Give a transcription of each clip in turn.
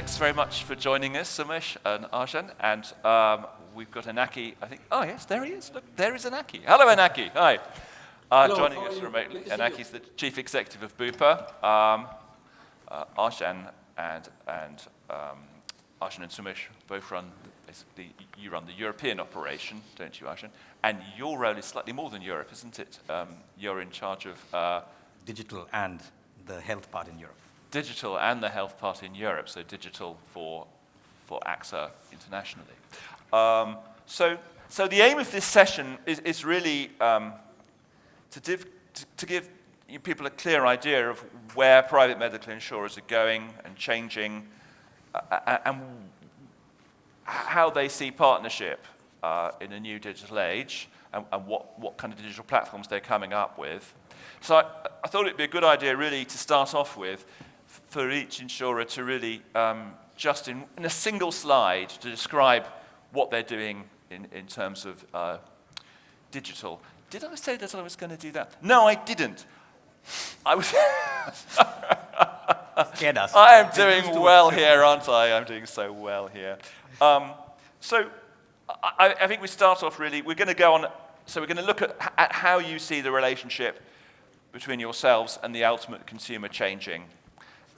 thanks very much for joining us, Sumesh and Arjan. And we've got Anaki, I think. Oh, yes, there he is. Look, there is Anaki. Hello, Anaki. Hi. Hello, joining us remotely. Anaki's the Chief Executive of Bupa. Arjan and Sumesh both run, basically, you run the European operation, don't you, Arjan? And your role is slightly more than Europe, isn't it? You're in charge of... digital and the health part in Europe. Digital and the health part in Europe, so digital for AXA internationally. So the aim of this session is really to give people a clear idea of where private medical insurers are going and changing, and how they see partnership in a new digital age, and what kind of digital platforms they're coming up with. So I thought it'd be a good idea really to start off with, for each insurer to really, just in a single slide, to describe what they're doing in terms of digital. Did I say that I was going to do that? No, I didn't. I was... Scared us. I am doing well here, aren't I? I'm doing so well here. So I think we start off really, we're going to go on, so we're going to look at how you see the relationship between yourselves and the ultimate consumer changing,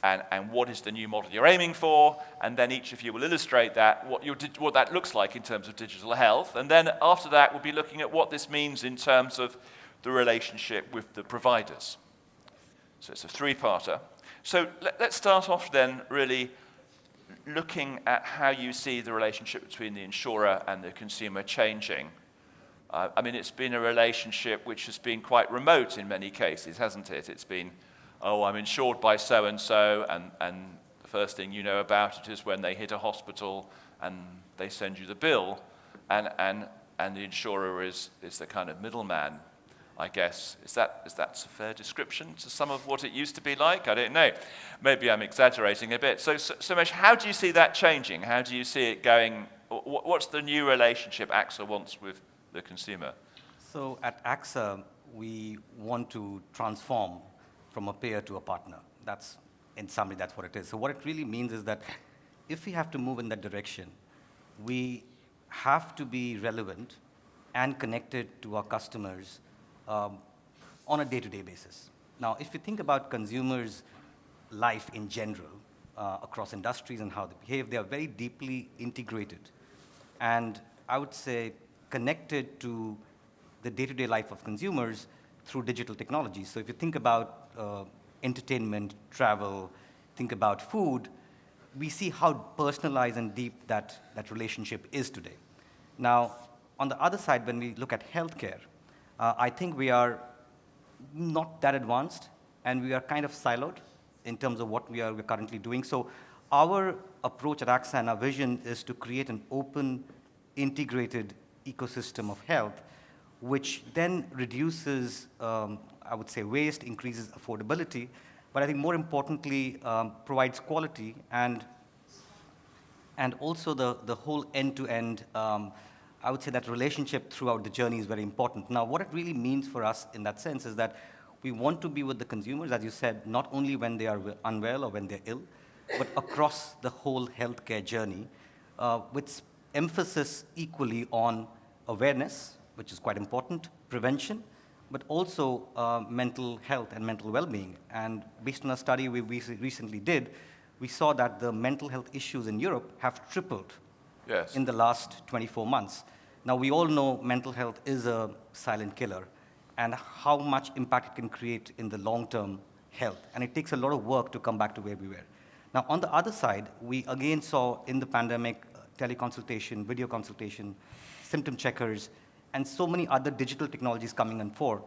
and what is the new model you're aiming for, and then each of you will illustrate that, what that looks like in terms of digital health, and then after that we'll be looking at what this means in terms of the relationship with the providers. So it's a three-parter. So let's start off then really looking at how you see the relationship between the insurer and the consumer changing. I mean, it's been a relationship which has been quite remote in many cases, hasn't it? It's been, oh, I'm insured by so-and-so, and the first thing you know about it is when they hit a hospital and they send you the bill, and the insurer is the kind of middleman, I guess. Is that a fair description to some of what it used to be like? I don't know. Maybe I'm exaggerating a bit. So Sumesh, how do you see that changing? How do you see it going? What's the new relationship AXA wants with the consumer? So at AXA, we want to transform from a payer to a partner. That's, in summary, that's what it is. So what it really means is that if we have to move in that direction, we have to be relevant and connected to our customers on a day-to-day basis. Now, if you think about consumers' life in general, across industries and how they behave, they are very deeply integrated. And I would say connected to the day-to-day life of consumers through digital technology. So if you think about entertainment, travel, think about food, we see how personalized and deep that relationship is today. Now, on the other side, when we look at healthcare, I think we are not that advanced, and we are kind of siloed in terms of what we're currently doing. So our approach at AXA and our vision is to create an open, integrated ecosystem of health, which then reduces, I would say, waste, increases affordability, but I think more importantly, provides quality and also the whole end-to-end, I would say that relationship throughout the journey is very important. Now, what it really means for us in that sense is that we want to be with the consumers, as you said, not only when they are unwell or when they're ill, but across the whole healthcare journey, with emphasis equally on awareness, which is quite important, prevention, but also mental health and mental well-being. And based on a study we recently did, we saw that the mental health issues in Europe have tripled in the last 24 months. Now, we all know mental health is a silent killer and how much impact it can create in the long-term health. And it takes a lot of work to come back to where we were. Now, on the other side, we again saw in the pandemic teleconsultation, video consultation, symptom checkers, and so many other digital technologies coming on fore.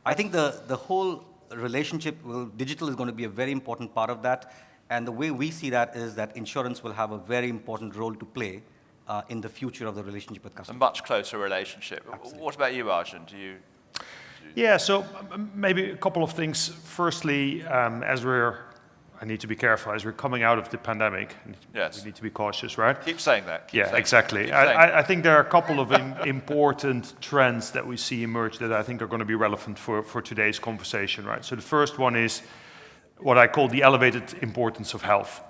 I think the whole relationship, digital is going to be a very important part of that. And the way we see that is that insurance will have a very important role to play in the future of the relationship with customers. A much closer relationship. Absolutely. What about you, Arjun? Yeah, so maybe a couple of things. Firstly, I need to be careful, as we're coming out of the pandemic, Yes. we need to be cautious, right? Keep saying that. Exactly. I think there are a couple of important trends that we see emerge that I think are going to be relevant for today's conversation, right? So the first one is what I call the elevated importance of health.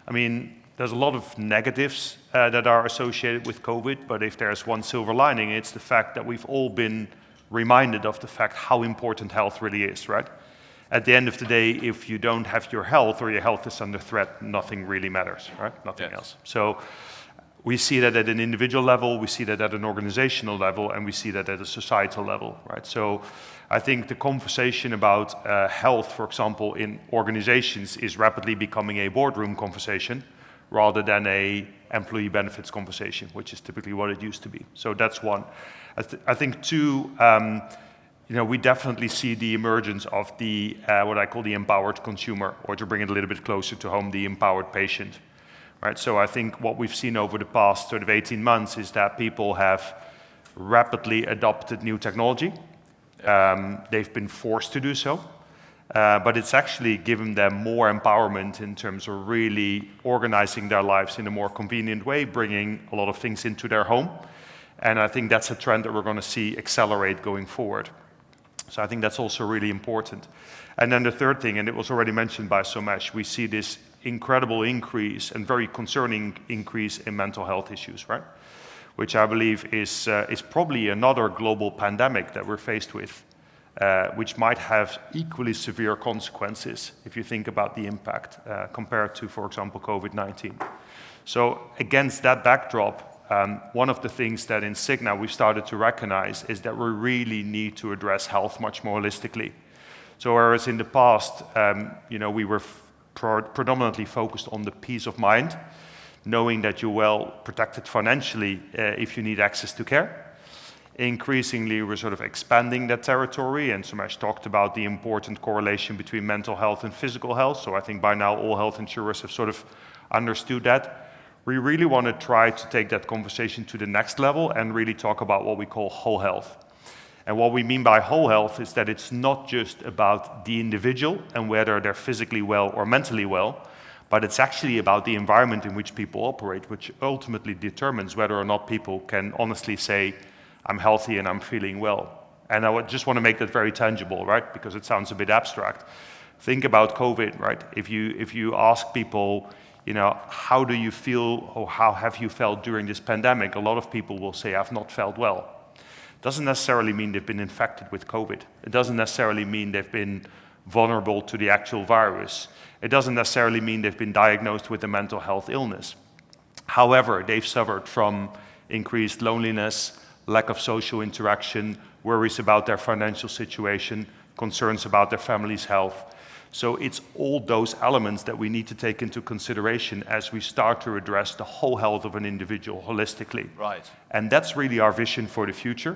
I mean, there's a lot of negatives that are associated with COVID, but if there's one silver lining, it's the fact that we've all been reminded of the fact how important health really is, right? At the end of the day, if you don't have your health or your health is under threat, nothing really matters, right? Nothing else. So we see that at an individual level, we see that at an organizational level, and we see that at a societal level, right? So I think the conversation about health, for example, in organizations is rapidly becoming a boardroom conversation rather than a employee benefits conversation, which is typically what it used to be. So that's one. I think two, we definitely see the emergence of the what I call the empowered consumer, or to bring it a little bit closer to home, the empowered patient. Right, so I think what we've seen over the past sort of 18 months is that people have rapidly adopted new technology. They've been forced to do so, but it's actually given them more empowerment in terms of really organizing their lives in a more convenient way, bringing a lot of things into their home. And I think that's a trend that we're going to see accelerate going forward. So I think that's also really important. And then the third thing, and it was already mentioned by Somesh, we see this incredible increase and very concerning increase in mental health issues, right? Which I believe is probably another global pandemic that we're faced with, which might have equally severe consequences if you think about the impact compared to, for example, COVID-19. So against that backdrop, one of the things that in Cigna we've started to recognize is that we really need to address health much more holistically. So whereas in the past, we were predominantly focused on the peace of mind, knowing that you're well protected financially if you need access to care. Increasingly, we're sort of expanding that territory, and Somesh talked about the important correlation between mental health and physical health. So I think by now all health insurers have sort of understood that. We really want to try to take that conversation to the next level and really talk about what we call whole health. And what we mean by whole health is that it's not just about the individual and whether they're physically well or mentally well, but it's actually about the environment in which people operate, which ultimately determines whether or not people can honestly say, I'm healthy and I'm feeling well. And I just want to make that very tangible, right? Because it sounds a bit abstract. Think about COVID, right? If you ask people, how do you feel or how have you felt during this pandemic? A lot of people will say, I've not felt well. Doesn't necessarily mean they've been infected with COVID. It doesn't necessarily mean they've been vulnerable to the actual virus. It doesn't necessarily mean they've been diagnosed with a mental health illness. However, they've suffered from increased loneliness, lack of social interaction, worries about their financial situation, concerns about their family's health. So it's all those elements that we need to take into consideration as we start to address the whole health of an individual holistically. Right. And that's really our vision for the future,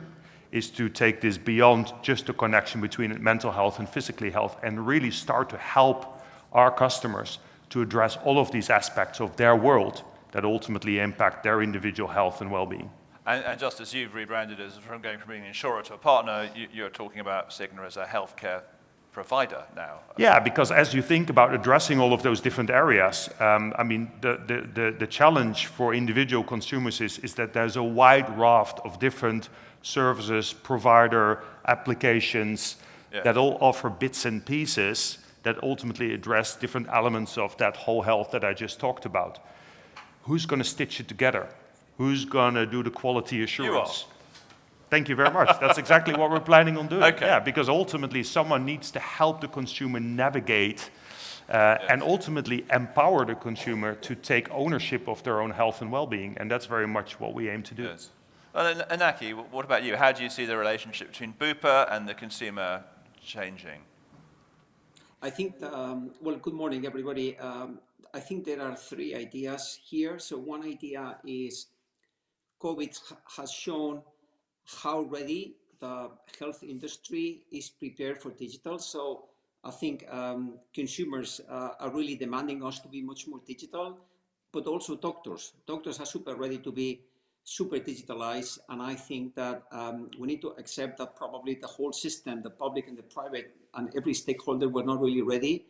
is to take this beyond just the connection between mental health and physical health and really start to help our customers to address all of these aspects of their world that ultimately impact their individual health and well-being. And just as you've rebranded as from going from being an insurer to a partner, you're talking about Cigna as a healthcare provider now. Yeah, because as you think about addressing all of those different areas, the challenge for individual consumers is that there's a wide raft of different services, provider applications that all offer bits and pieces that ultimately address different elements of that whole health that I just talked about. Who's going to stitch it together? Who's going to do the quality assurance? You are. Thank you very much. That's exactly what we're planning on doing. Okay. Yeah, because ultimately someone needs to help the consumer navigate and ultimately empower the consumer to take ownership of their own health and well-being. And that's very much what we aim to do. Yes. And Anaki, what about you? How do you see the relationship between Bupa and the consumer changing? I think, good morning, everybody. I think there are three ideas here. So one idea is COVID has shown how ready the health industry is prepared for digital. So I think consumers are really demanding us to be much more digital, but also doctors. Doctors are super ready to be super digitalized. And I think that we need to accept that probably the whole system, the public and the private and every stakeholder were not really ready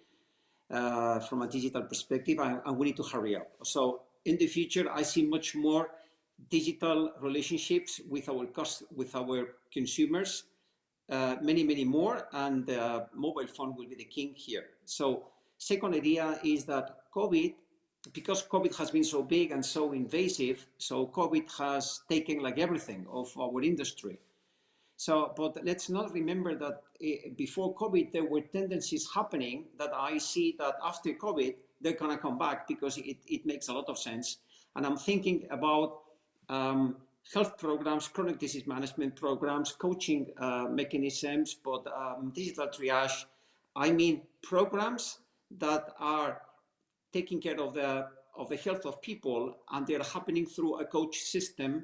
from a digital perspective, and we need to hurry up. So in the future, I see much more digital relationships with our consumers, many more, and mobile phone will be the king here. So second idea is that COVID because COVID has been so big and so invasive, so COVID has taken like everything of our industry. So, but let's not remember that before COVID, there were tendencies happening that I see that after COVID, they're going to come back because it makes a lot of sense. And I'm thinking about health programs, chronic disease management programs, coaching mechanisms, but digital triage. I mean, programs that are taking care of the health of people, and they're happening through a coach system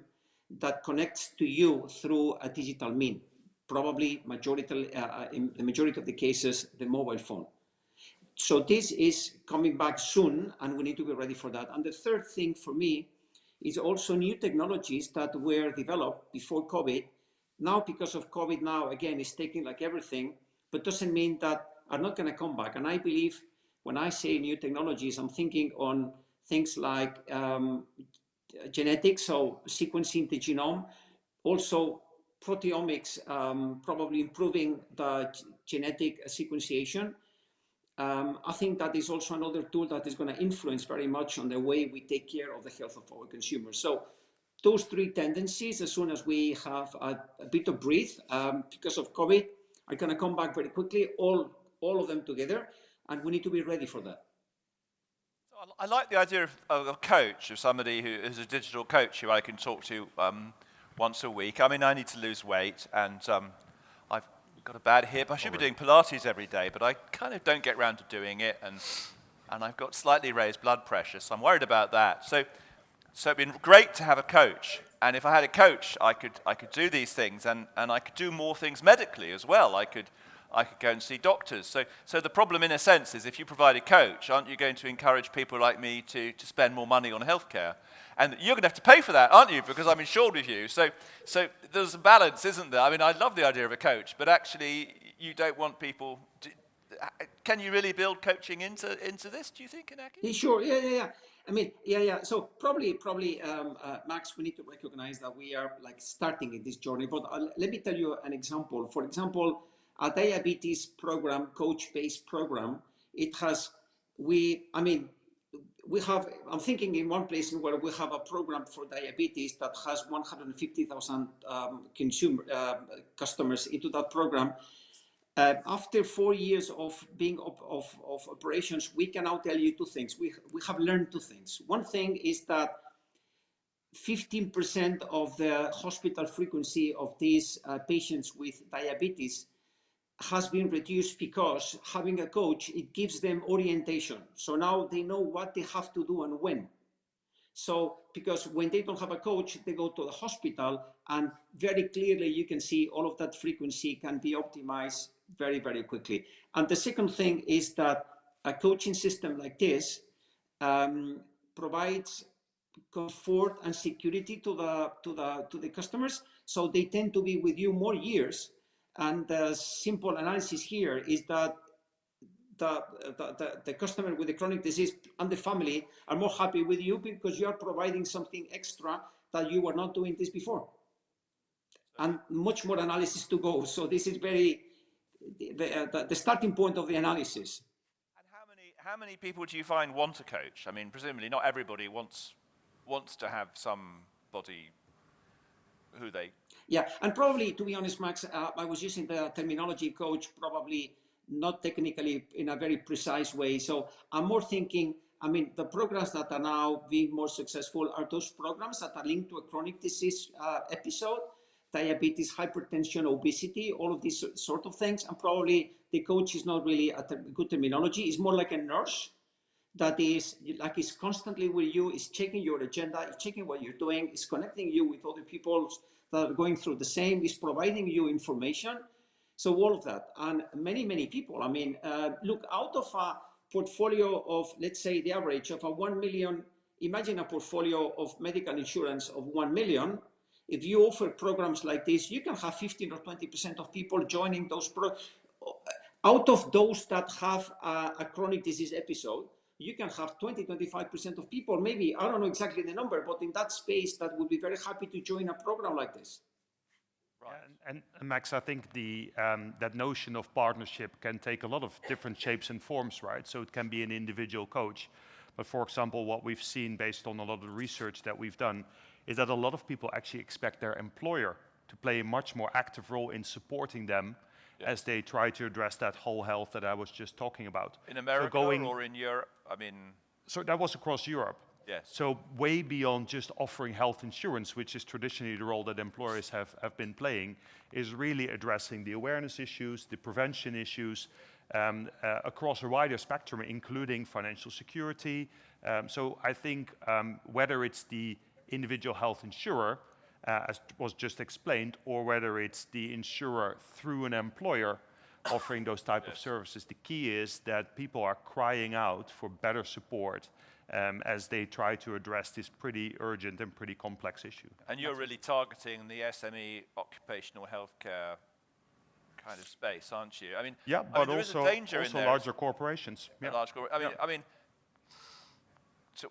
that connects to you through a digital mean, probably in the majority of the cases, the mobile phone. So this is coming back soon, and we need to be ready for that. And the third thing for me is also new technologies that were developed before COVID. Now, because of COVID, now again, it's taking like everything, but doesn't mean that are not going to come back. And I believe when I say new technologies, I'm thinking on things like genetics, so sequencing the genome, also proteomics, probably improving the genetic sequenciation. I think that is also another tool that is going to influence very much on the way we take care of the health of our consumers. So those three tendencies, as soon as we have a bit of breathe, because of COVID, are going to come back very quickly, all of them together, and we need to be ready for that. I like the idea of a coach, of somebody who is a digital coach who I can talk to once a week. I mean, I need to lose weight, and I've got a bad hip. I should be doing Pilates every day, but I kind of don't get around to doing it, and I've got slightly raised blood pressure, so I'm worried about that. So it'd been great to have a coach, and if I had a coach, I could do these things, and I could do more things medically as well. I could go and see doctors. So the problem, in a sense, is if you provide a coach, aren't you going to encourage people like me to spend more money on healthcare? And you're going to have to pay for that, aren't you? Because I'm insured with you. So there's a balance, isn't there? I mean, I love the idea of a coach, but actually, you don't want people to, can you really build coaching into this, do you think, Inaki? Yeah, sure. Yeah. I mean, yeah. So probably, Max, we need to recognize that we are like starting in this journey. But let me tell you an example. For example, a diabetes program, coach-based program, it has, we have, I'm thinking in one place where we have a program for diabetes that has 150,000 customers into that program. After 4 years of being of operations, we can now tell you two things. We have learned two things. One thing is that 15% of the hospital frequency of these patients with diabetes has been reduced because having a coach, it gives them orientation. So now they know what they have to do and when. So, because when they don't have a coach, they go to the hospital, and very clearly you can see all of that frequency can be optimized very, very quickly. And the second thing is that a coaching system like this provides comfort and security to the customers, so they tend to be with you more years. And the simple analysis here is that the customer with the chronic disease and the family are more happy with you because you are providing something extra that you were not doing this before. And much more analysis to go. So this is very the starting point of the analysis. And how many people do you find want a coach? I mean, presumably not everybody wants to have somebody who they... Yeah, and probably, to be honest, Max, I was using the terminology coach probably not technically in a very precise way. So I'm more thinking, I mean, the programs that are now being more successful are those programs that are linked to a chronic disease episode, diabetes, hypertension, obesity, all of these sort of things. And probably the coach is not really a good terminology. It's more like a nurse that is constantly with you, is checking your agenda, is checking what you're doing, is connecting you with other people that are going through the same, is providing you information. So all of that, and many people. I mean, look, out of a portfolio of, let's say, the average of a 1 million, imagine a portfolio of medical insurance of 1 million. If you offer programs like this, you can have 15 or 20% of people joining those out of those that have a chronic disease episode. You can have 25% of people, maybe, I don't know exactly the number, but in that space that would be very happy to join a program like this. Right. And Max, I think that notion of partnership can take a lot of different shapes and forms, right? So it can be an individual coach, But for example, what we've seen based on a lot of the research that we've done is that a lot of people actually expect their employer to play a much more active role in supporting them as they try to address that whole health that I was just talking about. In America or in Europe? I mean... So that was across Europe. Yes. So way beyond just offering health insurance, which is traditionally the role that employers have been playing, is really addressing the awareness issues, the prevention issues, across a wider spectrum, including financial security. So I think whether it's the individual health insurer, as was just explained, or whether it's the insurer through an employer offering those type of services, the key is that people are crying out for better support as they try to address this pretty urgent and pretty complex issue. And you're really targeting the SME occupational healthcare kind of space, aren't you? I mean, yeah, but there also, is a danger in there. larger corporations. Yeah. To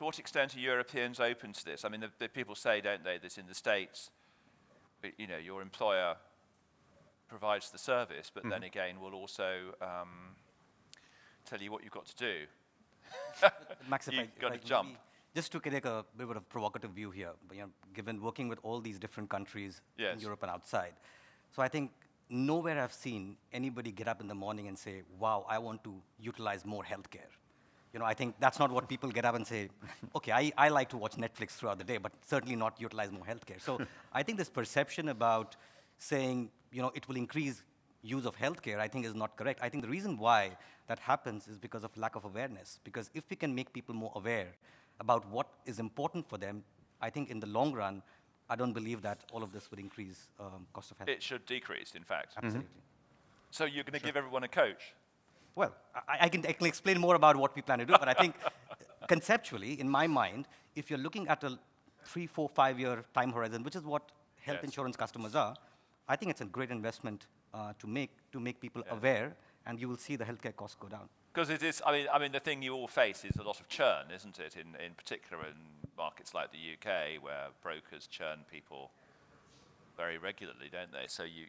what extent are Europeans open to this? I mean, the people say, don't they, that in the States, you know, your employer provides the service, but then again will also tell you what you've got to do. Max, You've got to jump. Just to take a bit of a provocative view here, you know, given working with all these different countries in Europe and outside. So I think nowhere I've seen anybody get up in the morning and say, wow, I want to utilize more healthcare. You know, I think that's not what people get up and say, okay, I like to watch Netflix throughout the day, but certainly not utilize more healthcare. So I think this perception about saying, you know, it will increase use of healthcare, I think is not correct. I think the reason why that happens is because of lack of awareness. Because if we can make people more aware about what is important for them, I think in the long run, I don't believe that all of this would increase cost of health. It should decrease, in fact. Absolutely. So you're going to give everyone a coach? Well, I can explain more about what we plan to do, but I think conceptually, in my mind, if you're looking at a 3, 4, 5-year time horizon, which is what health insurance customers are, I think it's a great investment to make people aware, and you will see the healthcare costs go down. Because it is, I mean, the thing you all face is a lot of churn, isn't it? In particular in markets like the UK, where brokers churn people very regularly, don't they? So you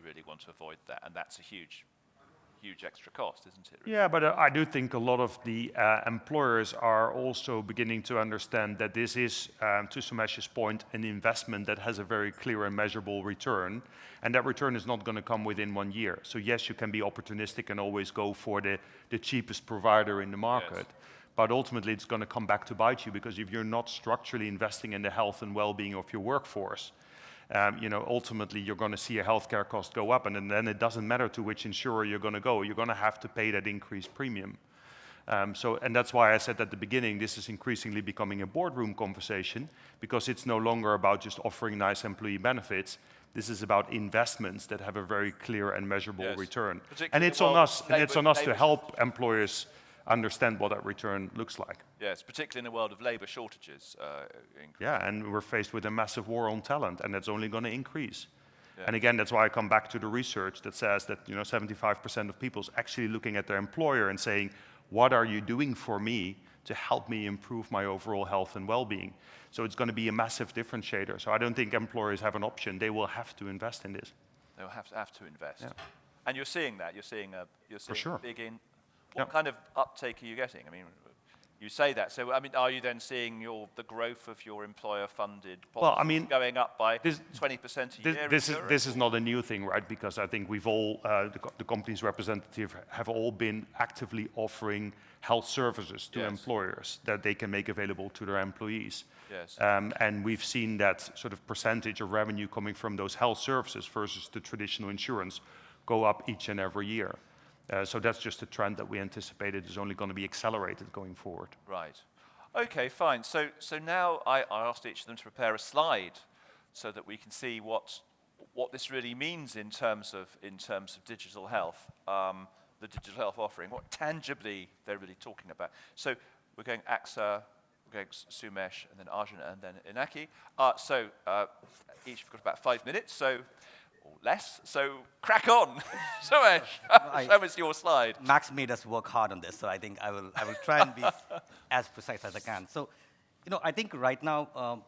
really want to avoid that, and that's a huge extra cost, isn't it? Yeah, but I do think a lot of the employers are also beginning to understand that this is, to Sumesh's point, an investment that has a very clear and measurable return, and that return is not going to come within 1 year. So yes, you can be opportunistic and always go for the cheapest provider in the market, but ultimately it's going to come back to bite you, because if you're not structurally investing in the health and well-being of your workforce, you know, ultimately you're going to see a healthcare cost go up, and then it doesn't matter to which insurer you're going to go. You're going to have to pay that increased premium. And that's why I said at the beginning, this is increasingly becoming a boardroom conversation, because it's no longer about just offering nice employee benefits. This is about investments that have a very clear and measurable return. And it's on us. And it's on us to help employers understand what that return looks like. Yes, particularly in a world of labor shortages. Yeah, and we're faced with a massive war on talent, and that's only going to increase. Yeah. And again, that's why I come back to the research that says that 75% of people is actually looking at their employer and saying, what are you doing for me to help me improve my overall health and well-being? So it's going to be a massive differentiator. So I don't think employers have an option. They will have to invest in this. They'll have to invest. Yeah. And you're seeing that. You're seeing for sure. Big in. What kind of uptake are you getting? I mean, you say that. So, I mean, are you then seeing the growth of your employer-funded policies going up by 20% a year? This is not a new thing, right? Because I think we've all, the company's representative have all been actively offering health services to employers that they can make available to their employees. Yes. And we've seen that sort of percentage of revenue coming from those health services versus the traditional insurance go up each and every year. So that's just a trend that we anticipated is only going to be accelerated going forward. Right. Okay, fine. So now I asked each of them to prepare a slide so that we can see what this really means in terms of digital health, the digital health offering, what tangibly they're really talking about. So we're going AXA, we're going Sumesh, and then Arjun, and then Inaki. So each have got about 5 minutes. So. Or less, so crack on. Sumesh, show us your slide. Max made us work hard on this, so I think I will try and be as precise as I can. So, I think right now,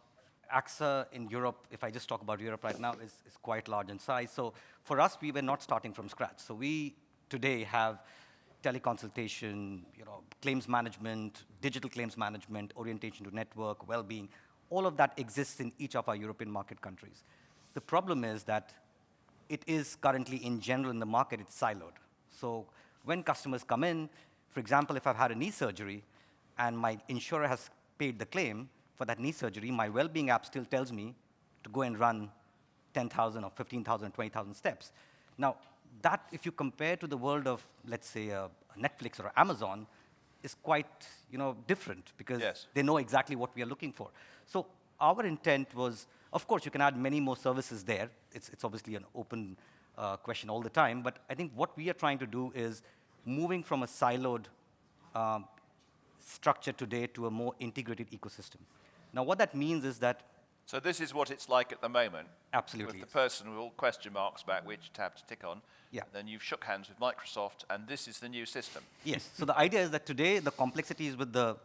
AXA in Europe, if I just talk about Europe right now, is quite large in size. So for us, we were not starting from scratch. So we today have teleconsultation, claims management, digital claims management, orientation to network, well-being, all of that exists in each of our European market countries. The problem is that it is currently, in general, in the market, it's siloed. So when customers come in, for example, if I've had a knee surgery and my insurer has paid the claim for that knee surgery, my well-being app still tells me to go and run 10,000 or 15,000, 20,000 steps. Now, that, if you compare to the world of, let's say, Netflix or Amazon, is quite different because Yes. they know exactly what we are looking for. So our intent was, of course, you can add many more services there. It's obviously an open question all the time, but I think what we are trying to do is moving from a siloed structure today to a more integrated ecosystem. Now, what that means is that So this is what it's like at the moment. Absolutely, With yes. the person with all question marks about which tab to tick on. Yeah. Then you've shook hands with Microsoft, and this is the new system. Yes. So the idea is that today the complexity is with the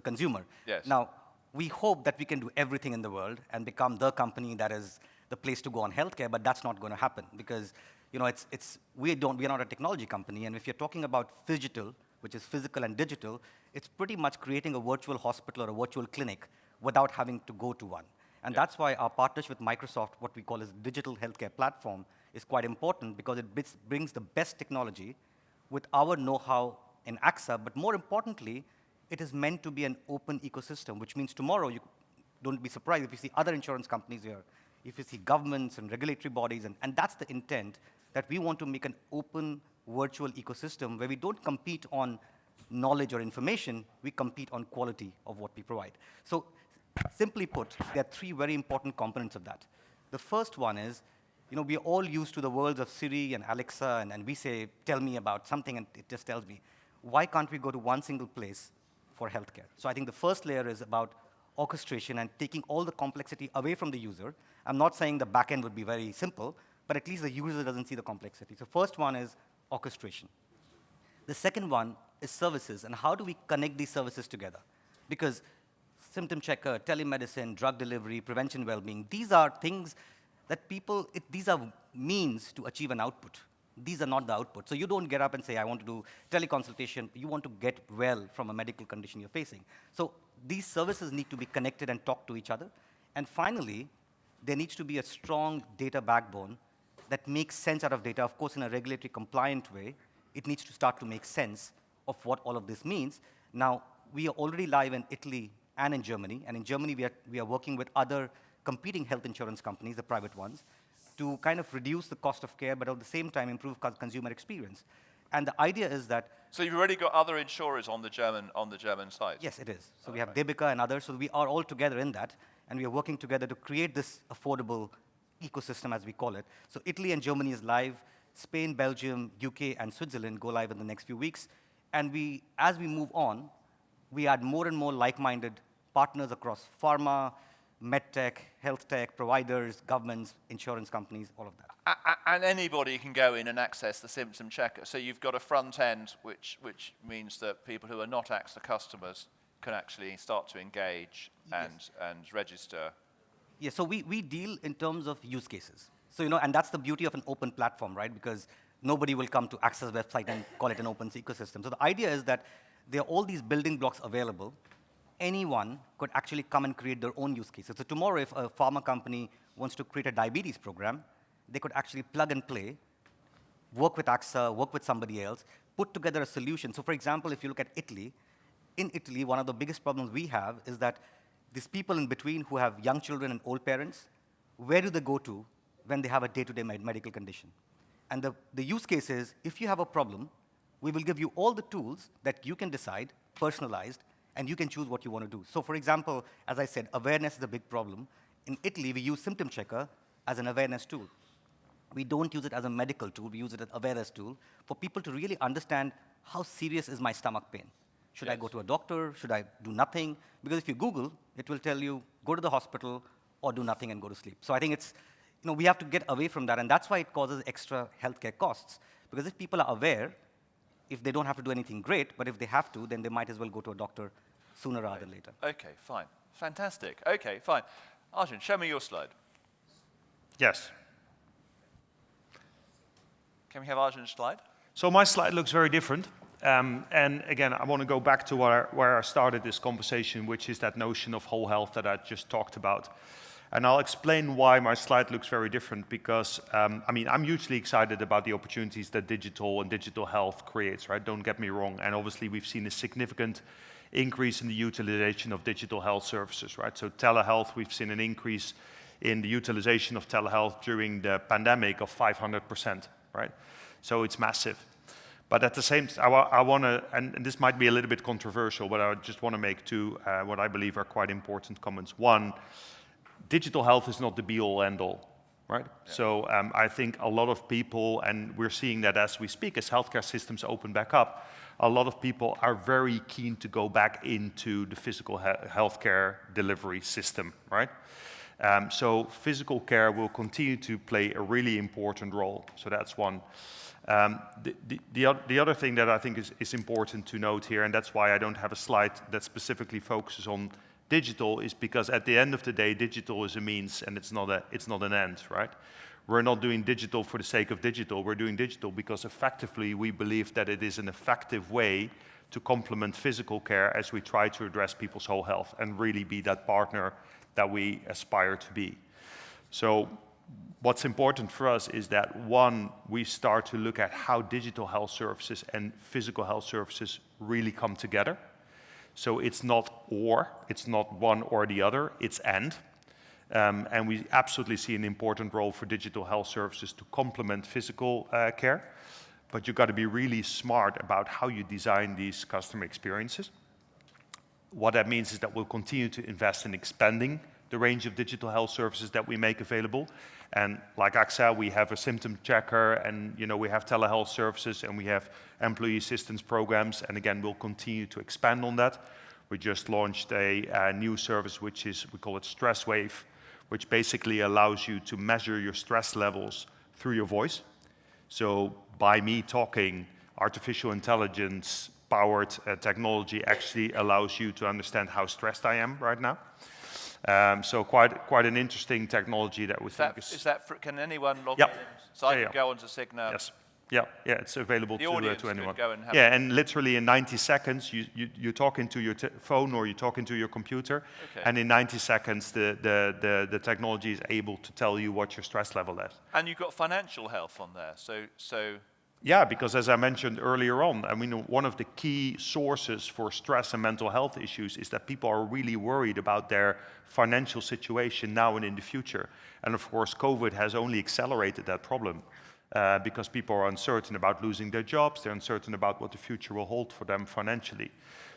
consumer. Yes. Now, we hope that we can do everything in the world and become the company that is the place to go on healthcare, but that's not going to happen because we are not a technology company, and if you're talking about phygital, which is physical and digital, it's pretty much creating a virtual hospital or a virtual clinic without having to go to one. And that's why our partnership with Microsoft, what we call as digital healthcare platform, is quite important because it brings the best technology with our know-how in AXA, but more importantly, it is meant to be an open ecosystem, which means tomorrow, you don't be surprised if you see other insurance companies here, if you see governments and regulatory bodies, and that's the intent, that we want to make an open virtual ecosystem where we don't compete on knowledge or information, we compete on quality of what we provide. So simply put, there are three very important components of that. The first one is, we are all used to the worlds of Siri and Alexa, and we say, tell me about something, and it just tells me. Why can't we go to one single place for healthcare? So I think the first layer is about orchestration and taking all the complexity away from the user. I'm not saying the back end would be very simple, but at least the user doesn't see the complexity. So first one is orchestration. The second one is services, and how do we connect these services together? Because symptom checker, telemedicine, drug delivery, prevention well-being, these are things that these are means to achieve an output. These are not the output. So you don't get up and say, I want to do teleconsultation. You want to get well from a medical condition you're facing. So these services need to be connected and talk to each other. And finally, there needs to be a strong data backbone that makes sense out of data. Of course, in a regulatory compliant way, it needs to start to make sense of what all of this means. Now, we are already live in Italy and in Germany. And in Germany, we are working with other competing health insurance companies, the private ones, to kind of reduce the cost of care, but at the same time improve consumer experience. And the idea is that... So you've already got other insurers on the German side? Yes, it is. So we have Debica and others. So we are all together in that, and we are working together to create this affordable ecosystem, as we call it. So Italy and Germany is live. Spain, Belgium, UK, and Switzerland go live in the next few weeks. And as we move on, we add more and more like-minded partners across pharma, medtech, health tech, providers, governments, insurance companies, all of that. And anybody can go in and access the symptom checker. So you've got a front end, which means that people who are not AXA customers can actually start to engage and register. Yeah, so we deal in terms of use cases. So, and that's the beauty of an open platform, right? Because nobody will come to AXA's website and call it an open ecosystem. So the idea is that there are all these building blocks available. Anyone could actually come and create their own use cases. So tomorrow, if a pharma company wants to create a diabetes program, they could actually plug and play, work with AXA, work with somebody else, put together a solution. So for example, if you look at Italy, in Italy, one of the biggest problems we have is that these people in between who have young children and old parents, where do they go to when they have a day-to-day medical condition? And the use case is, if you have a problem, we will give you all the tools that you can decide, personalized, and you can choose what you want to do. So for example, as I said, awareness is a big problem. In Italy, we use Symptom Checker as an awareness tool. We don't use it as a medical tool. We use it as an awareness tool for people to really understand how serious is my stomach pain. Should I go to a doctor? Should I do nothing? Because if you Google, it will tell you, go to the hospital or do nothing and go to sleep. So I think it's, we have to get away from that, and that's why it causes extra healthcare costs. Because if people are aware, if they don't have to do anything great, but if they have to, then they might as well go to a doctor sooner rather than later. Okay, fine. Fantastic. Okay, fine. Arjun, show me your slide. Yes. Can we have Arjun's slide? So my slide looks very different. And again, I want to go back to where I started this conversation, which is that notion of whole health that I just talked about. And I'll explain why my slide looks very different, because I mean, I'm hugely excited about the opportunities that digital and digital health creates, right? Don't get me wrong. And obviously we've seen a significant increase in the utilization of digital health services, right? So telehealth, we've seen an increase in the utilization of telehealth during the pandemic of 500%, right? So it's massive. But at the same time, I want to, and this might be a little bit controversial, but I just want to make two what I believe are quite important comments. One, digital health is not the be-all, end-all, right? Yeah. So I think a lot of people, and we're seeing that as we speak, as healthcare systems open back up, a lot of people are very keen to go back into the physical healthcare delivery system, right? So physical care will continue to play a really important role. So that's one. The other thing that I think is important to note here, and that's why I don't have a slide that specifically focuses on digital, is because at the end of the day, digital is a means and it's not an end, right? We're not doing digital for the sake of digital. We're doing digital because effectively we believe that it is an effective way to complement physical care as we try to address people's whole health and really be that partner that we aspire to be. So what's important for us is that, one, we start to look at how digital health services and physical health services really come together. So it's not or, it's not one or the other, it's and. And we absolutely see an important role for digital health services to complement physical care. But you've got to be really smart about how you design these customer experiences. What that means is that we'll continue to invest in expanding the range of digital health services that we make available. And like AXA, we have a symptom checker, and we have telehealth services, and we have employee assistance programs. And again, we'll continue to expand on that. We just launched a new service, which is, we call it Stress Wave, which basically allows you to measure your stress levels through your voice. So by me talking, artificial intelligence powered technology actually allows you to understand how stressed I am right now. So quite an interesting technology that we think is... Can anyone log Yep. in? So I can go onto Cigna. Yes. Yeah, it's available to anyone. Could go and have and literally in 90 seconds, you talk into your phone or you talk into your computer, and in 90 seconds, the technology is able to tell you what your stress level is. And you've got financial health on there, so... Yeah, because as I mentioned earlier on, I mean, one of the key sources for stress and mental health issues is that people are really worried about their financial situation now and in the future. And of course, COVID has only accelerated that problem because people are uncertain about losing their jobs, they're uncertain about what the future will hold for them financially.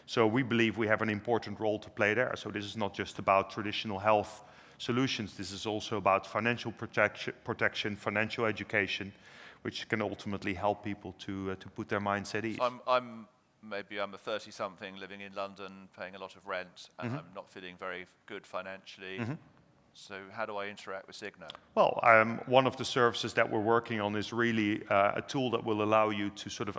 So we believe we have an important role to play there. So this is not just about traditional health solutions, this is also about financial protection, financial education, which can ultimately help people to put their minds at ease. Maybe I'm a 30-something living in London, paying a lot of rent, and I'm not feeling very good financially. So how do I interact with Cigna? Well, one of the services that we're working on is really a tool that will allow you to sort of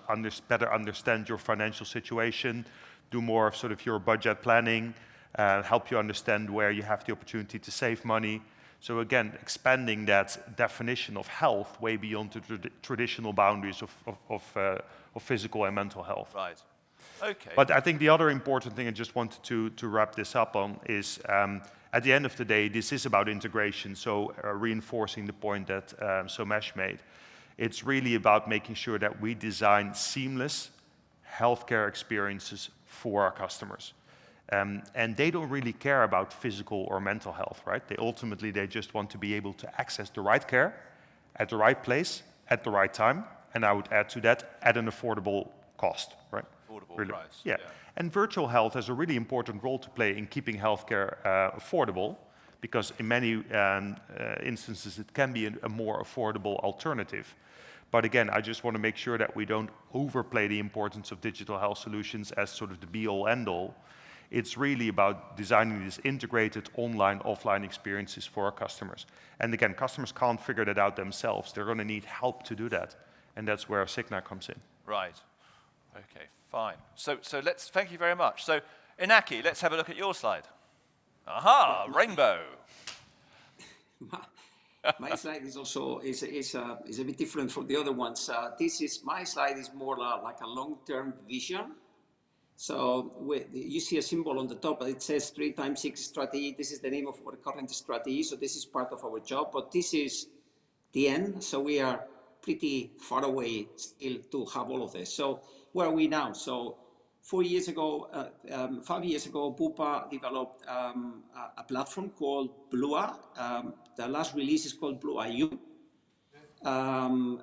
better understand your financial situation, do more of sort of your budget planning, help you understand where you have the opportunity to save money. So again, expanding that definition of health way beyond the traditional boundaries of physical and mental health. Right. Okay. But I think the other important thing I just wanted to wrap this up on is, at the end of the day, this is about integration. So reinforcing the point that Somesh made, it's really about making sure that we design seamless healthcare experiences for our customers. And they don't really care about physical or mental health, right? They just want to be able to access the right care at the right place at the right time, and I would add to that, at an affordable cost, right? Affordable really. price. Yeah. And virtual health has a really important role to play in keeping healthcare affordable, because in many instances it can be a more affordable alternative. But again, I just want to make sure that we don't overplay the importance of digital health solutions as sort of the be-all, end-all. It's really about designing these integrated online, offline experiences for our customers. And again, customers can't figure that out themselves. They're going to need help to do that. And that's where Cigna comes in. Right. Okay, fine. So thank you very much. So Inaki, let's have a look at your slide. Aha, rainbow. My slide is also is a bit different from the other ones. My slide is more like a long-term vision. So you see a symbol on the top, it says 3x6 strategy. This is the name of our current strategy. So this is part of our job, but this is the end. So we are pretty far away still to have all of this. So where are we now? So 5 years ago, Bupa developed a platform called Blua. The last release is called Blua U.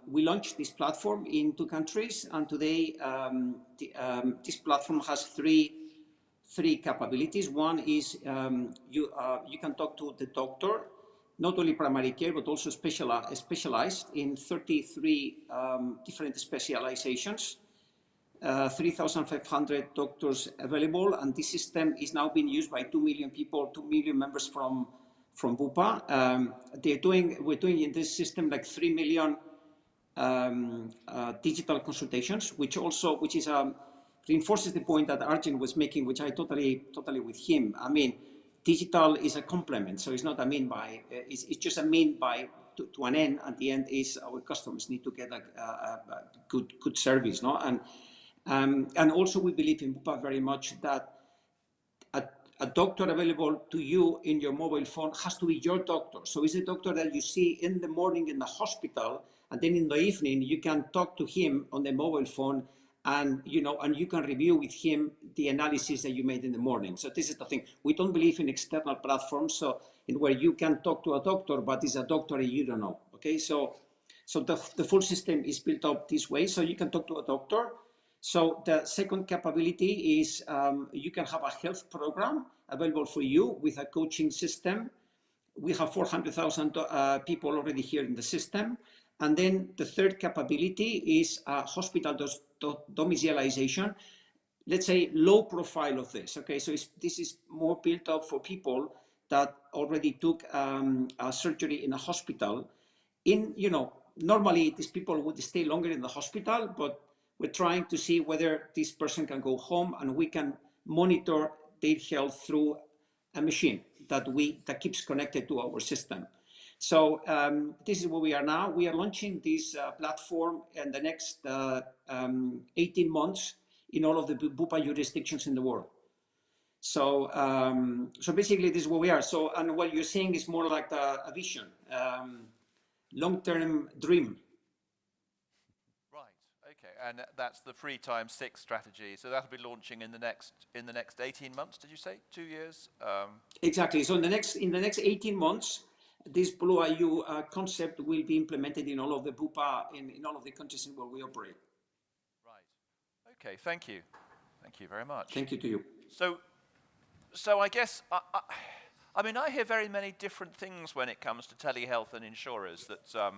We launched this platform in 2 countries, and today this platform has three capabilities. One is you can talk to the doctor, not only primary care, but also specialized in 33 different specializations. 3,500 doctors available, and this system is now being used by 2 million people, 2 million members from Bupa. We're doing in this system like 3 million digital consultations, which reinforces the point that Arjun was making, which I totally with him. I mean, digital is a complement, so it's not a mean by. It's just a mean by to an end. At the end is our customers need to get a good service, no? And also we believe in Bupa very much that a doctor available to you in your mobile phone has to be your doctor. So it's a doctor that you see in the morning in the hospital, and then in the evening you can talk to him on the mobile phone, and you can review with him the analysis that you made in the morning. So this is the thing. We don't believe in external platforms, so in where you can talk to a doctor, but it's a doctor you don't know. Okay, so the full system is built up this way, so you can talk to a doctor. So the second capability is you can have a health program available for you with a coaching system. We have 400,000 people already here in the system. And then the third capability is hospital domiciliation. Let's say low profile of this. Okay, so this is more built up for people that already took a surgery in a hospital. Normally these people would stay longer in the hospital, but we're trying to see whether this person can go home, and we can monitor their health through a machine that keeps connected to our system. So this is where we are now. We are launching this platform in the next 18 months in all of the Bupa jurisdictions in the world. So basically this is where we are. So, and what you're seeing is more like a vision, long-term dream. Okay, and that's the 3x6 strategy. So that'll be launching in the next 18 months. Did you say 2 years? Exactly. So in the next 18 months, this Blue IU concept will be implemented in all of the Bupa in all of the countries in where we operate. Right. Okay. Thank you. Thank you very much. Thank you to you. So I guess I mean I hear very many different things when it comes to telehealth and insurers. That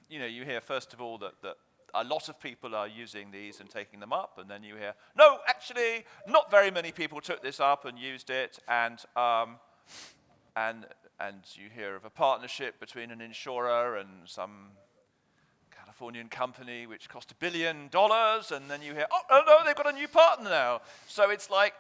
you hear first of all that a lot of people are using these and taking them up, and then you hear, no, actually, not very many people took this up and used it, and you hear of a partnership between an insurer and some Californian company which cost $1 billion, and then you hear, oh no, they've got a new partner now. So it's like,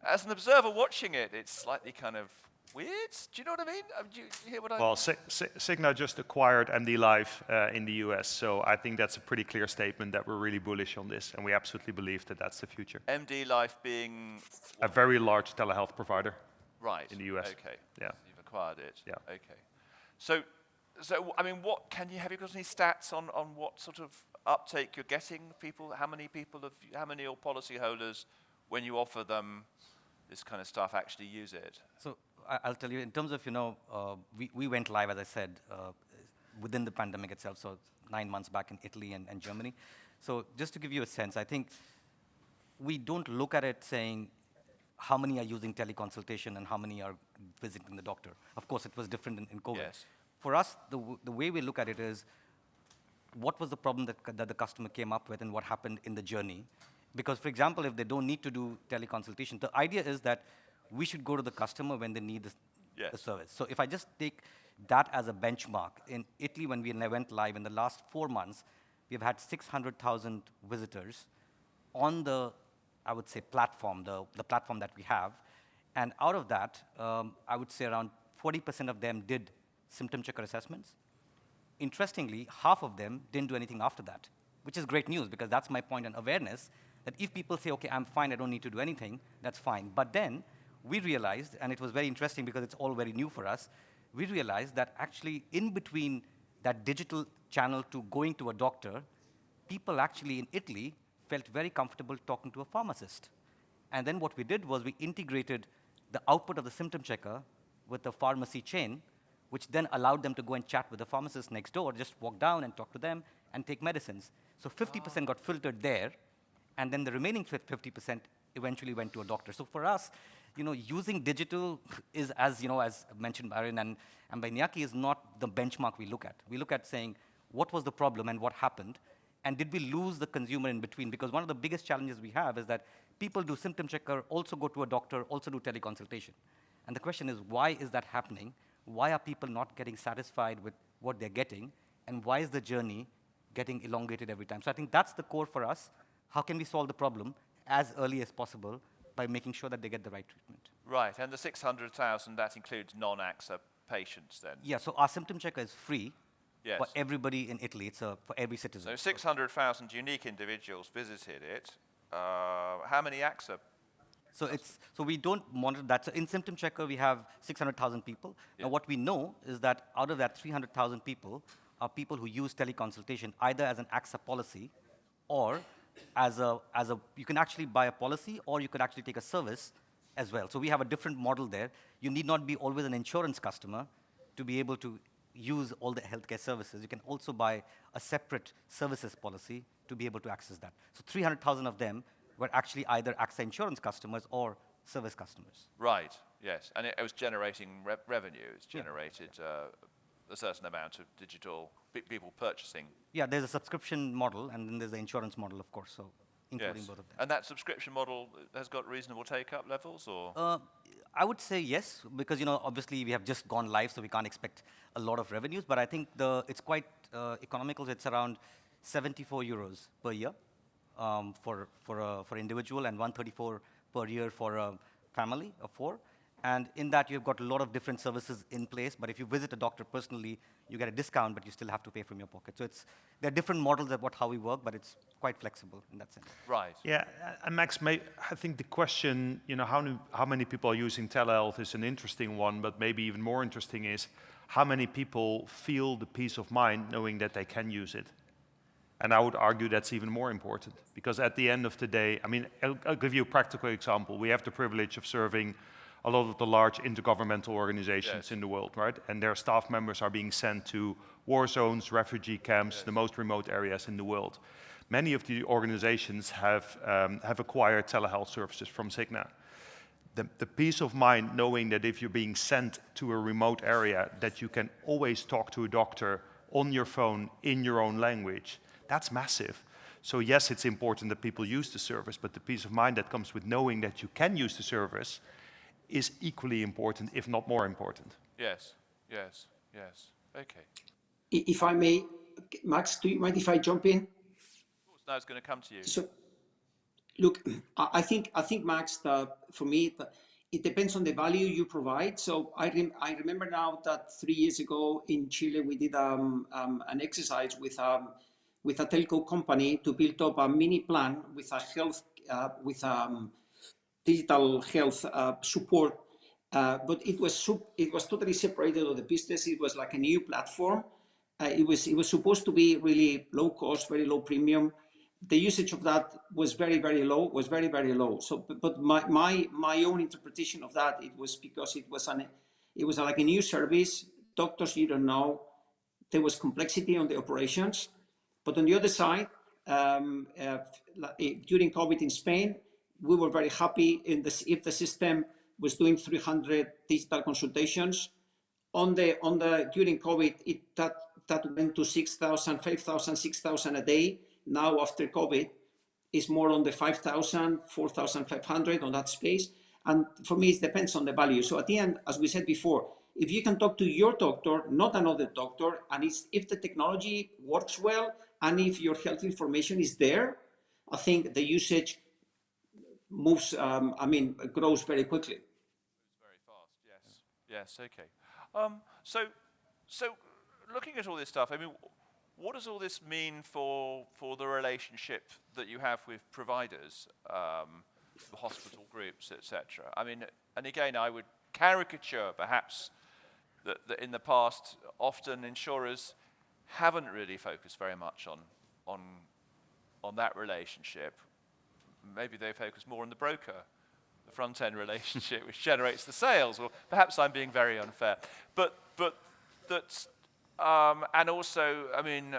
as an observer watching it, it's slightly kind of weird. Do you know what I mean? Do you hear what I mean? Well, Cigna just acquired MD Life in the US, so I think that's a pretty clear statement that we're really bullish on this, and we absolutely believe that that's the future. MD Life being a very large telehealth provider, right? In the US. Okay. Yeah. You've acquired it. Yeah. Okay. So I mean, have you got any stats on what sort of uptake you're getting? People, how many policyholders, when you offer them this kind of stuff, actually use it? So I'll tell you, in terms of, we went live, as I said, within the pandemic itself, so 9 months back in Italy and Germany. So just to give you a sense, I think we don't look at it saying how many are using teleconsultation and how many are visiting the doctor. Of course, it was different in COVID. Yes. For us, the way we look at it is, what was the problem that the customer came up with and what happened in the journey? Because, for example, if they don't need to do teleconsultation, the idea is that we should go to the customer when they need the service. So if I just take that as a benchmark, in Italy, when we went live in the last 4 months, we've had 600,000 visitors on the, I would say, platform, the platform that we have. And out of that, I would say around 40% of them did symptom checker assessments. Interestingly, half of them didn't do anything after that, which is great news because that's my point on awareness, that if people say, okay, I'm fine, I don't need to do anything, that's fine. But then we realized, and it was very interesting because it's all very new for us, we realized that actually in between that digital channel to going to a doctor, people actually in Italy felt very comfortable talking to a pharmacist. And then what we did was we integrated the output of the symptom checker with the pharmacy chain, which then allowed them to go and chat with the pharmacist next door, just walk down and talk to them and take medicines. So 50% got filtered there, and then the remaining 50% eventually went to a doctor. So for us, using digital is, as mentioned by Aaron and by Nyaki, is not the benchmark we look at. We look at saying, what was the problem and what happened, and did we lose the consumer in between? Because one of the biggest challenges we have is that people do symptom checker, also go to a doctor, also do teleconsultation. And the question is, why is that happening? Why are people not getting satisfied with what they're getting? And why is the journey getting elongated every time? So I think that's the core for us. How can we solve the problem as early as possible by making sure that they get the right treatment? Right, and the 600,000, that includes non-AXA patients then? Yeah, so our symptom checker is free Yes. for everybody in Italy. It's for every citizen. So 600,000 unique individuals visited it. How many AXA? So we don't monitor that. So in symptom checker, we have 600,000 people. Yeah. Now what we know is that out of that 300,000 people are people who use teleconsultation either as an AXA policy or you can actually buy a policy or you could actually take a service as well. So we have a different model there. You need not be always an insurance customer to be able to use all the healthcare services. You can also buy a separate services policy to be able to access that. So 300,000 of them were actually either AXA insurance customers or service customers. Right, yes. And it was generating revenue. It's generated a certain amount of digital people purchasing. Yeah, there's a subscription model, and then there's the insurance model, of course, so including both of them. And that subscription model has got reasonable take-up levels, or? I would say yes, because obviously we have just gone live, so we can't expect a lot of revenues. But I think it's quite economical. It's around 74 euros per year for individual, and 134 per year for a family of 4. And in that, you've got a lot of different services in place. But if you visit a doctor personally, you get a discount, but you still have to pay from your pocket. So there are different models about how we work, but it's quite flexible in that sense. Right. Yeah, and Max, I think the question, how many people are using telehealth is an interesting one, but maybe even more interesting is how many people feel the peace of mind knowing that they can use it. And I would argue that's even more important, because at the end of the day, I'll give you a practical example. We have the privilege of serving a lot of the large intergovernmental organizations in the world, right? And their staff members are being sent to war zones, refugee camps, the most remote areas in the world. Many of the organizations have acquired telehealth services from Cigna. The peace of mind knowing that if you're being sent to a remote area, that you can always talk to a doctor on your phone in your own language, that's massive. So yes, it's important that people use the service, but the peace of mind that comes with knowing that you can use the service is equally important, if not more important. Yes. Okay. If I may, Max, do you mind if I jump in? Of course, now it's going to come to you. So, look, I think Max, for me, it depends on the value you provide. So I remember now that 3 years ago in Chile we did an exercise with a telco company to build up a mini plan with a health digital health support, but it was totally separated of the business. It was like a new platform. It was supposed to be really low cost, very low premium. The usage of that was very very low. So, but my own interpretation of that, it was because it was like a new service. Doctors, you don't know, there was complexity on the operations, but on the other side, during COVID in Spain, we were very happy if the system was doing 300 digital consultations. During COVID, that went to 6,000, 5,000, 6,000 a day. Now after COVID, it's more on the 5,000, 4,500 on that space. And for me, it depends on the value. So at the end, as we said before, if you can talk to your doctor, not another doctor, and if the technology works well, and if your health information is there, I think the usage moves, grows very quickly. Moves very fast, yes. Yes, okay. So, looking at all this stuff, I mean, what does all this mean for the relationship that you have with providers, the hospital groups, etc.? I mean, and again, I would caricature perhaps that in the past, often insurers haven't really focused very much on that relationship. Maybe they focus more on the broker, the front-end relationship, which generates the sales. Or perhaps I'm being very unfair, but that's and also, I mean,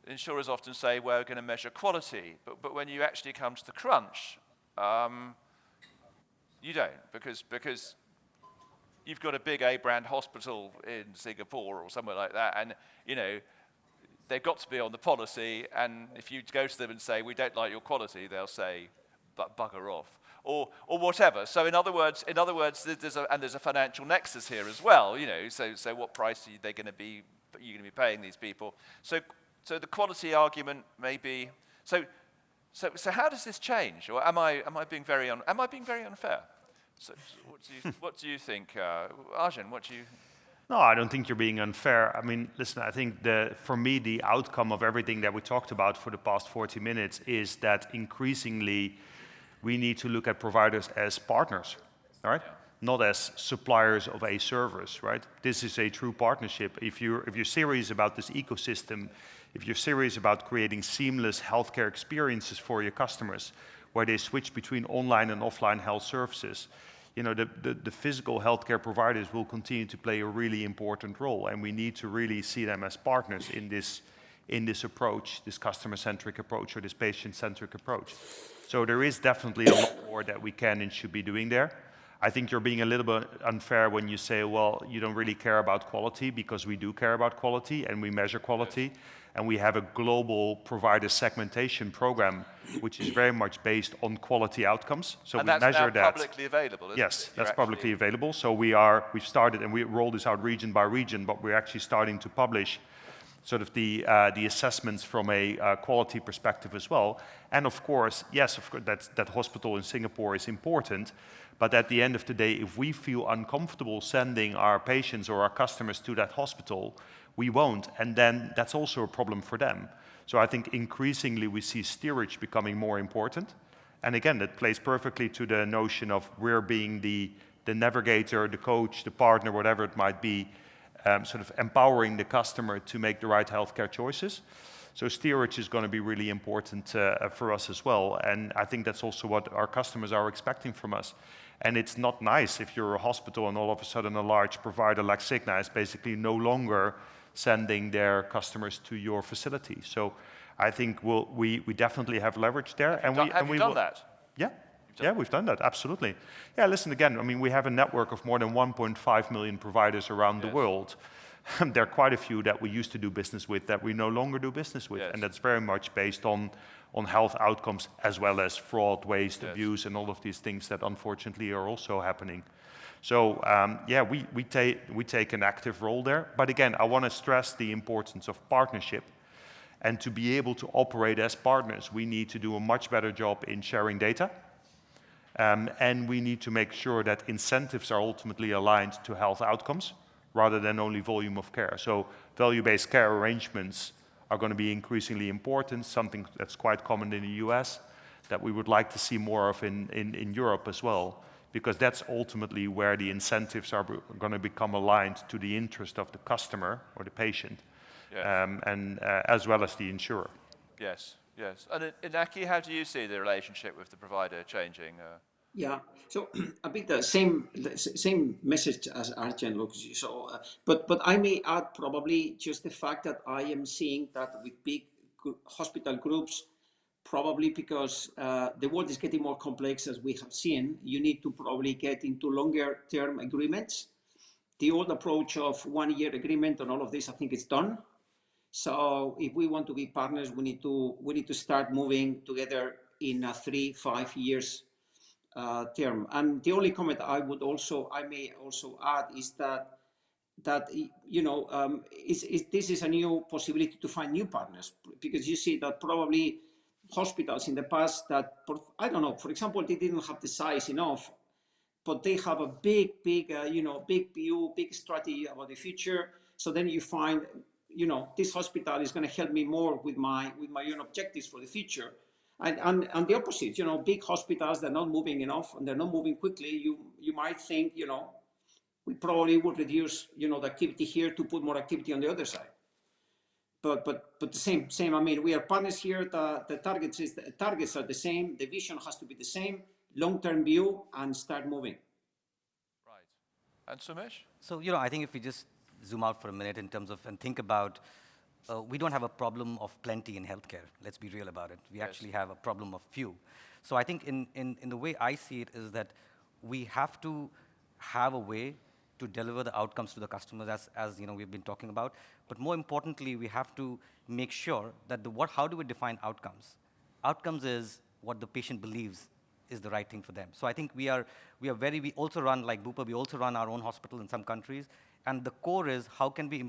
insurers often say we're going to measure quality, but when you actually come to the crunch, you don't, because you've got a big A-brand hospital in Singapore or somewhere like that, and you know they've got to be on the policy. And if you go to them and say we don't like your quality, they'll say bugger off or whatever. So in other words, there's a financial nexus here as well. You know, so what price are they going to be? You're going to be paying these people. So the quality argument may be so. So how does this change? Or am I being very unfair? So what do you think, Arjun? What do you? No, I don't think you're being unfair. I mean, listen, I think for me, the outcome of everything that we talked about for the past 40 minutes is that increasingly we need to look at providers as partners, all right? Yeah. Not as suppliers of a service, right? This is a true partnership. If you're serious about this ecosystem, if you're serious about creating seamless healthcare experiences for your customers, where they switch between online and offline health services, you know, the physical healthcare providers will continue to play a really important role, and we need to really see them as partners in this approach, this customer-centric approach or this patient-centric approach. So there is definitely a lot more that we can and should be doing there. I think you're being a little bit unfair when you say, well, you don't really care about quality, because we do care about quality and we measure quality. And we have a global provider segmentation program, which is very much based on quality outcomes. So and we that's measure now that. Publicly available, isn't yes, it? that's publicly available. So we've started and we roll this out region by region, but we're actually starting to publish sort of the assessments from a quality perspective as well. And of course, yes, of course, that hospital in Singapore is important. But at the end of the day, if we feel uncomfortable sending our patients or our customers to that hospital, we won't, and then that's also a problem for them. So I think increasingly we see steerage becoming more important. And again, that plays perfectly to the notion of we're being the navigator, the coach, the partner, whatever it might be, sort of empowering the customer to make the right healthcare choices. So steerage is going to be really important for us as well. And I think that's also what our customers are expecting from us. And it's not nice if you're a hospital and all of a sudden a large provider like Cigna is basically no longer sending their customers to your facility. So I think we definitely have leverage there. Have you done that? Yeah. Yeah, we've done that, absolutely. Yeah, listen, again, I mean, we have a network of more than 1.5 million providers around the world. There are quite a few that we used to do business with that we no longer do business with. Yes. And that's very much based on health outcomes as well as fraud, waste, abuse, and all of these things that unfortunately are also happening. So, yeah, we take an active role there. But again, I want to stress the importance of partnership. And to be able to operate as partners, we need to do a much better job in sharing data. And we need to make sure that incentives are ultimately aligned to health outcomes rather than only volume of care. So value-based care arrangements are going to be increasingly important, something that's quite common in the US, that we would like to see more of in Europe as well, because that's ultimately where the incentives are going to become aligned to the interest of the customer or the patient, and as well as the insurer. Yes. Yes, and Inaki, how do you see the relationship with the provider changing? Yeah, so a bit the same message as Arjen looks. So, but I may add probably just the fact that I am seeing that with big hospital groups, probably because the world is getting more complex, as we have seen. You need to probably get into longer term agreements. The old approach of 1 year agreement and all of this, I think, is done. So if we want to be partners, we need to start moving together in a 3-5 years term. And the only comment I may also add is that you know this is a new possibility to find new partners, because you see that probably hospitals in the past that, I don't know, for example, they didn't have the size enough but they have a big view, big strategy about the future. So then you find, this hospital is going to help me more with my own objectives for the future. And the opposite, big hospitals, they're not moving enough and they're not moving quickly. You might think, we probably would reduce, the activity here to put more activity on the other side. But the same. I mean, we are partners here. The targets are the same. The vision has to be the same. Long-term view and start moving. Right. And Sumesh? So, I think if we just zoom out for a minute in terms of and think about, we don't have a problem of plenty in healthcare. Let's be real about it. We actually have a problem of few. So I think in the way I see it is that we have to have a way to deliver the outcomes to the customers as we've been talking about. But more importantly, we have to make sure that how do we define outcomes? Outcomes is what the patient believes is the right thing for them. So I think we also run, like Bupa, we also run our own hospital in some countries. And the core is how can we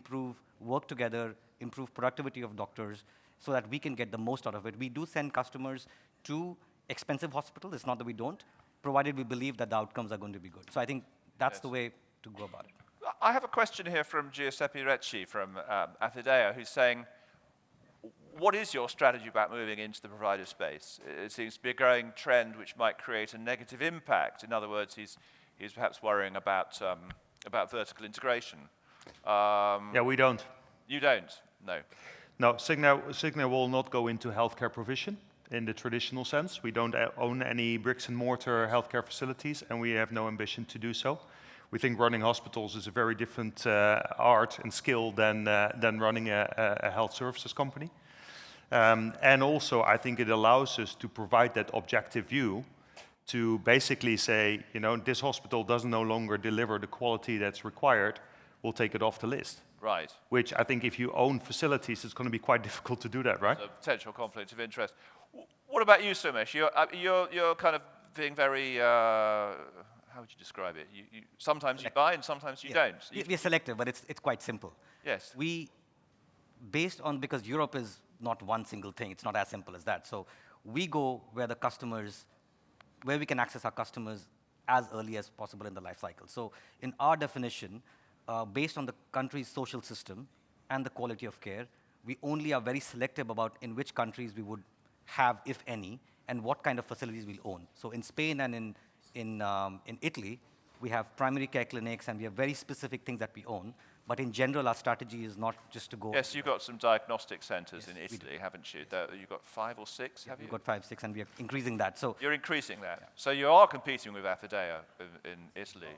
work together, improve productivity of doctors so that we can get the most out of it. We do send customers to expensive hospitals. It's not that we don't, provided we believe that the outcomes are going to be good. So I think that's the way to go about it. I have a question here from Giuseppe Recci from Affidea, who's saying, what is your strategy about moving into the provider space? It seems to be a growing trend which might create a negative impact. In other words, he's perhaps worrying about vertical integration. Yeah, we don't. You don't? No. No, Cigna will not go into healthcare provision in the traditional sense. We don't own any bricks and mortar healthcare facilities, and we have no ambition to do so. We think running hospitals is a very different art and skill than running a health services company. And also, I think it allows us to provide that objective view to basically say, this hospital doesn't no longer deliver the quality that's required, we'll take it off the list. Right. Which I think if you own facilities, it's going to be quite difficult to do that, right? So potential conflict of interest. What about you, Sumesh? You're kind of being very, how would you describe it? Sometimes you buy and sometimes you don't. So we're selective, but it's quite simple. Yes. Because Europe is not one single thing, it's not as simple as that. So we go where we can access our customers as early as possible in the life cycle. So in our definition, based on the country's social system and the quality of care, we only are very selective about in which countries we would have, if any, and what kind of facilities we'll own. So in Spain and in Italy, we have primary care clinics and we have very specific things that we own. But in general, our strategy is not just to go. Yes, you've got some diagnostic centers in Italy, haven't you? You've got 5 or 6, have you? We've got 5, 6, and we are increasing that. So you're increasing that. Yeah. So you are competing with Affidea in Italy.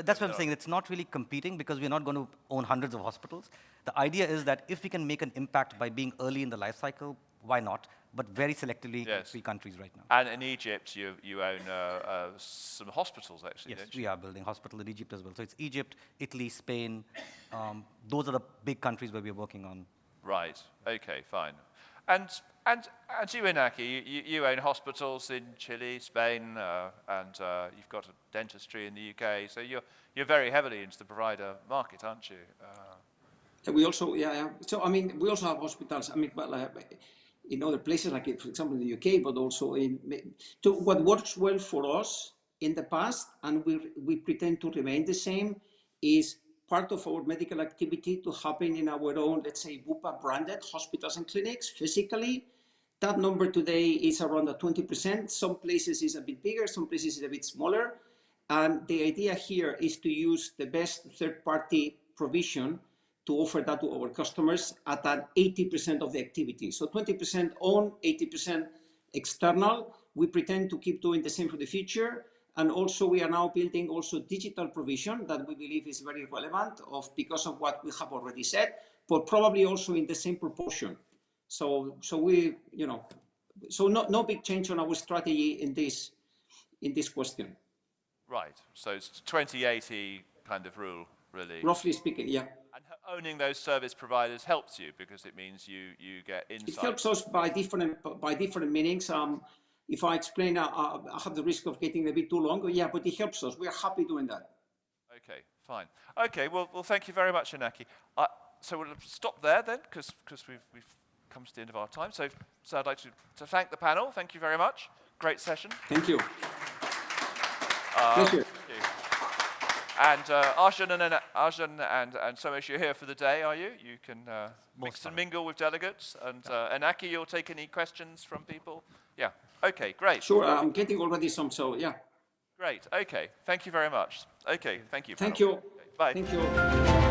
That's what I'm saying. It's not really competing because we're not going to own hundreds of hospitals. The idea is that if we can make an impact by being early in the life cycle, why not? But very selectively in 3 countries right now. And in Egypt, you own some hospitals, actually, yes, don't you? we are building hospital in Egypt as well. So it's Egypt, Italy, Spain. Those are the big countries where we're working on. Right. Okay, fine. And you, Inaki, you own hospitals in Chile, Spain, and you've got a dentistry in the UK. So you're very heavily into the provider market, aren't you? We also, So I mean, we also have hospitals. I mean, in other places, like for example in the UK, but also so what works well for us in the past, and we pretend to remain the same, is part of our medical activity to happen in our own, let's say, Bupa branded hospitals and clinics physically. That number today is around 20%. Some places is a bit bigger, some places is a bit smaller. And the idea here is to use the best third-party provision to offer that to our customers at an 80% of the activity. So 20% own, 80% external. We pretend to keep doing the same for the future. And also we are now building also digital provision that we believe is very relevant because of what we have already said, but probably also in the same proportion. So we, so no big change on our strategy in this question. Right. So it's 20-80 kind of rule, really. Roughly speaking, yeah. And owning those service providers helps you because it means you get insight. It helps us by different meanings. If I explain, I have the risk of getting a bit too long. Yeah, but it helps us. We are happy doing that. Okay, fine. Okay, well, thank you very much, Inaki. So we'll stop there then, because we've come to the end of our time. So I'd like to thank the panel. Thank you very much. Great session. Thank you. Pleasure. Thank you. And Arjun and Somesh, you're here for the day, are you? You can mix and mingle with delegates. And Aki, you'll take any questions from people? Yeah. Okay, great. Sure, I'm getting already some, so yeah. Great. Okay. Thank you very much. Okay. Thank you. Thank panel. you. Okay, bye. Thank you.